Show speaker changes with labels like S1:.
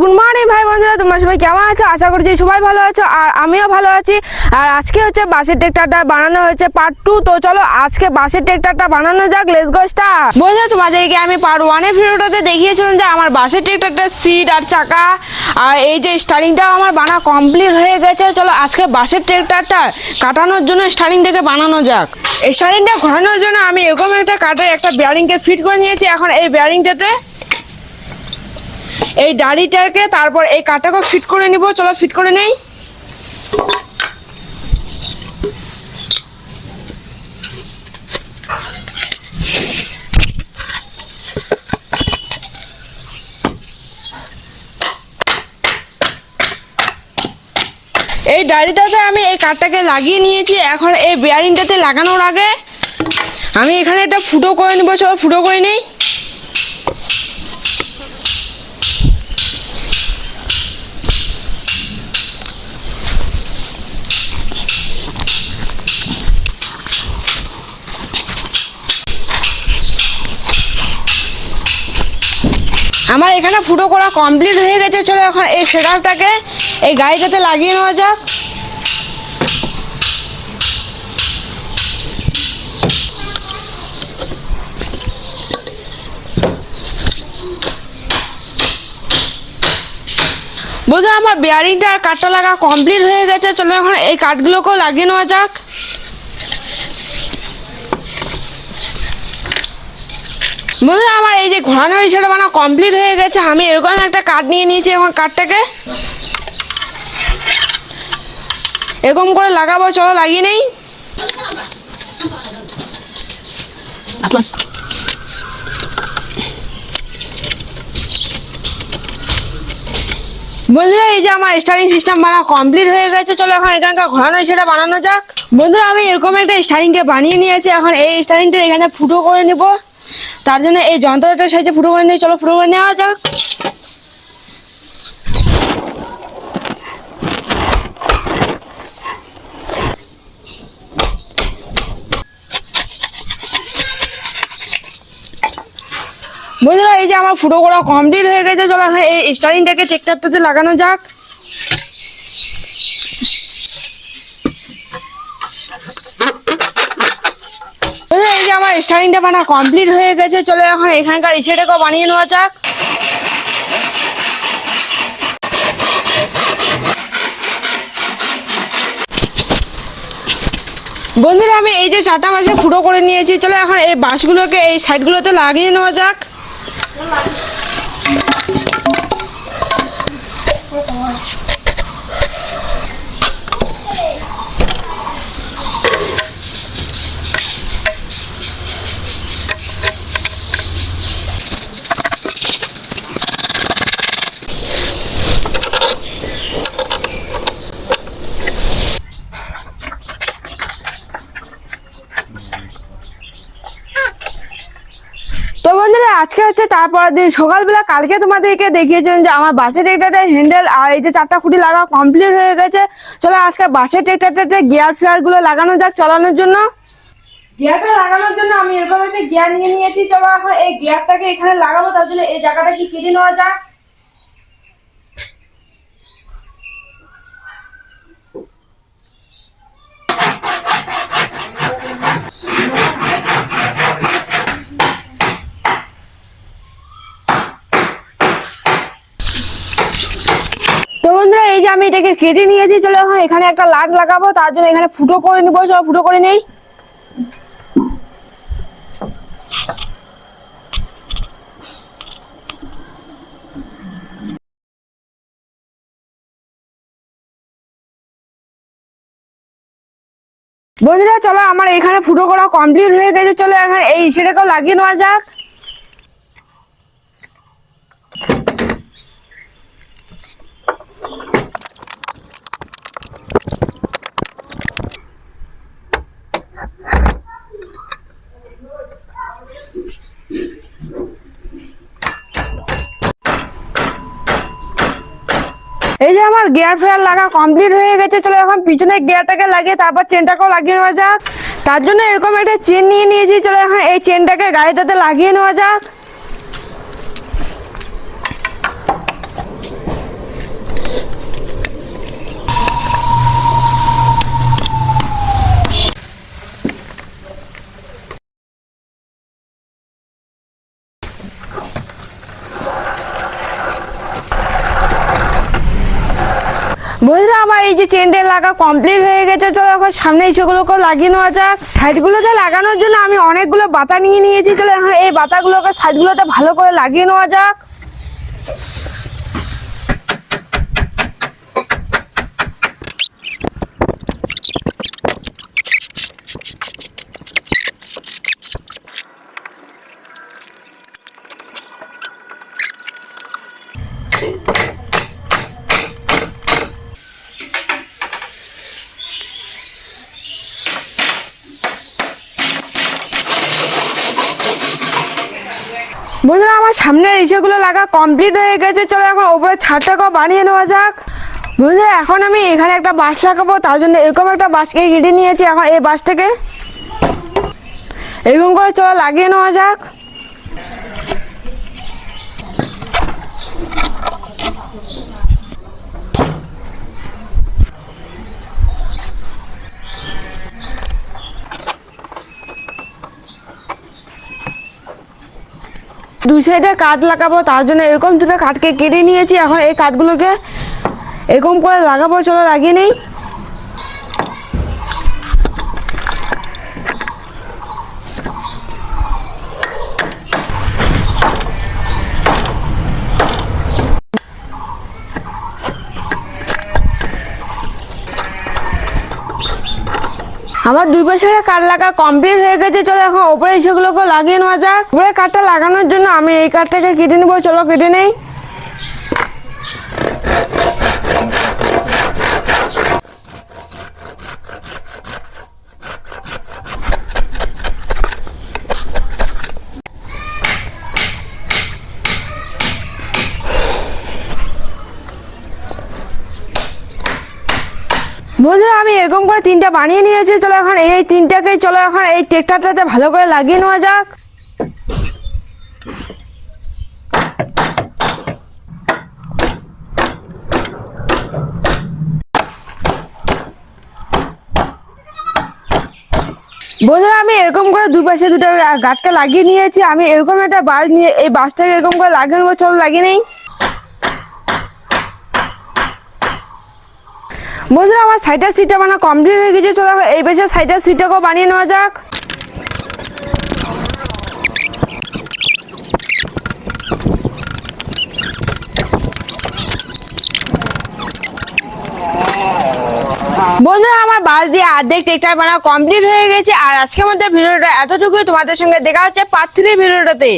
S1: Good morning ভাই বন্ধুরা, তোমরা সবাই কেমন আছো? আশা করছি সবাই ভালো আছো আর আমিও ভালো আছি। আর আজকে হচ্ছে বাসের ট্রেক্টরটা বানানো হয়েছে পার্ট 2। তো চলো আজকে বাসের ট্রেক্টরটা বানানো যাক, লেটস গো স্টার্ট। বন্ধুরা, তোমাদেরকে আমি পার্ট 1 এর ভিডিওটাতে দেখিয়েছিলাম যে আমার বাসের ট্রেক্টরটার সিট আর চাকা আর এই যে স্টারিংটাও আমার বানা কমপ্লিট হয়ে গেছে। চলো আজকে বাসের ট্রেক্টরটা কাটানোর জন্য স্টারিংটাকে বানানো যাক। এই স্টারিংটা ঘোরানোর জন্য আমি এরকম একটা কাঠের একটা বেয়ারিংকে ফিট করে নিয়েছি। এখন এই বেয়ারিংটাতে এই দাড়িটাকে তারপর এই কাটাকে ফিট করে নিব। চলো ফিট করে নেই। এই দাড়িটাতে আমি এই কাঠটাকে লাগিয়ে নিয়েছি। এখন এই বেয়ারিংটাতে লাগানোর আগে আমি এখানে একটা ফুটো করে নিব। চলো ফুটো করে নেই। আমার এখানে ফুটো করা কমপ্লিট হয়ে গেছে। চলো এখন এই সেটআপটাকে এই গাড়িটাতে লাগিয়ে নেওয়া যাক। বন্ধুরা, আমার বেয়ারিংটা আর কাঠটা লাগা কমপ্লিট হয়ে গেছে। চলো এখন এই কাঠগুলোকেও লাগিয়ে নেওয়া যাক। বন্ধুরা, আমার এই যে ঘোরানোর হিসেবে বানা কমপ্লিট হয়ে গেছে। আমি এরকম একটা কাঠ নিয়ে নিয়েছি। এখন কাঠটাকে এরকম করে লাগাবো। চলো লাগিয়ে নেই। বন্ধুরা, এই যে আমার স্টারিং সিস্টেম বানা কমপ্লিট হয়ে গেছে। চলো এখন এখানকার ঘোরানো হিসেবে বানানো যাক। বন্ধুরা, আমি এরকম একটা স্টারিংকে বানিয়ে নিয়েছি। এখন এই স্টারিংটা এখানে ফুটো করে নিব। তার জন্য এই যন্ত্রটার সাহায্যে ফুটো করে নিই। চলো ফুটো করে নেওয়া যাক। বন্ধুরা, এই যে আমার ফুটো করা কমপ্লিট হয়ে গেছে। চলো এখন এই স্টারিংটাকে ট্রেক্টরটাতে লাগানো যাক। এই যে আমার স্টারিংটা বানা কমপ্লিট হয়ে গেছে। চলো এখন এখানকার ইসেটাকেও বানিয়ে নেওয়া যাক। বন্ধুরা, আমি এই যে 4টা বাসে ফুটো করে নিয়েছি। চলো এখন এই বাঁশগুলোকে এই সাইডগুলোতে লাগিয়ে নেওয়া যাক। তো বন্ধুরা, আজকে হচ্ছে তারপরের দিন সকালবেলা। কালকে তোমাদেরকে দেখিয়েছিলাম যে আমার বাসের ট্রেক্টরটার হ্যান্ডেল আর এই যে 4টা খুঁটি লাগা কমপ্লিট হয়ে গেছে। চলো আজকে বাসের ট্রেক্টরটাতে গিয়ার ফিয়ার গুলো লাগানো যাক চালানোর জন্য। গিয়ারটা লাগানোর জন্য আমি এরকম একটা গিয়ার নিয়ে নিয়েছি। চলো এখন এই গিয়ারটাকে এখানে লাগাবো। তার জন্য এই জায়গাটা কি কেটে নেওয়া যাক। তো বন্ধুরা, এই যে আমি এটাকে কেটে নিয়েছি। চলো এখন এখানে একটা লাট লাগাবো। তার জন্য এখানে ফুটো করে নিবো। চলো ফুটো করে নেই। বন্ধুরা, চলো আমার এখানে ফুটো করা কমপ্লিট হয়ে গেছে। চলো এখানে এই সেটাকেও লাগিয়ে নেওয়া যাক। এই যে আমার গিয়ার ফেয়ার লাগা কমপ্লিট হয়ে গেছে। চলো এখন পিছনে গিয়ারটাকে লাগিয়ে তারপর চেনটাকেও লাগিয়ে নেওয়া যাক। তার জন্য এরকম একটা চেন নিয়ে নিয়েছি। চলো এখন এই চেনটাকে গাড়িটাতে লাগিয়ে নেওয়া যাক। বন্ধুরা আমার এই যে চেনটা লাগা কমপ্লিট হয়ে গেছে, চলো এখন সামনে সেগুলোকে লাগিয়ে নেওয়া যাক। সাইডগুলোতে লাগানোর জন্য আমি অনেকগুলো বাতা নিয়ে নিয়েছি, চলো এখন এই বাতাগুলোকে সাইডগুলোতে ভালো করে লাগিয়ে নেওয়া যাক। বন্ধুরা আমার সামনের ইসেগুলো লাগা কমপ্লিট হয়ে গেছে, চলো এখন ওপরে ছাদটাকেও বানিয়ে নেওয়া যাক। বন্ধুরা এখন আমি এখানে একটা বাঁশ লাগাবো, তার জন্য এরকম একটা বাঁশকে কেটে নিয়েছি। এখন এই বাঁশটাকে এরকম করে চলো লাগিয়ে নেওয়া যাক। দু সাইডে কাঠ লাগাবো, তার জন্য এরকম দুটো কাঠকে কেটে নিয়েছি। এখন এই কাঠগুলোকে এরকম করে লাগাবো, চলো লাগিয়ে নেই। আমার দুই পাশে কাঠ লাগা কমপ্লিট হয়ে গেছে, চলো এখন ওপরে সেগুলোকে লাগিয়ে নেওয়া যাক। উপরে কাঠটা লাগানোর জন্য আমি এই কাঠটাকে কেটে নেবো, চলো কেটে নেই। বন্ধুরা আমি এরকম করে তিনটা বানিয়ে নিয়েছি, চলো এখন এই তিনটাকে চলো এখন এই ট্রেক্টরটাতে ভালো করে লাগিয়ে নেওয়া যাক। বন্ধুরা আমি এরকম করে দুই পাশে দুটো গাছকে লাগিয়ে নিয়েছি। আমি এরকম একটা বাঁশ নিয়ে এই বাঁশটাকে এরকম করে লাগিয়ে নেবো, চলো লাগিয়ে নেই। বন্ধুরা আমার সাইডের সিটটা বানানো কমপ্লিট হয়ে গেছে, চলো এই পাশে সাইডের সিটটাকেও বানিয়ে নেওয়া যাক। বন্ধুরা আমার বাস দিয়ে অর্ধেক ট্রেক্টর বানানো কমপ্লিট হয়ে গেছে। আর আজকের মধ্যে ভিডিওটা এতটুকুই, তোমাদের সঙ্গে দেখা হচ্ছে পার্ট 3 ভিডিওটাতে।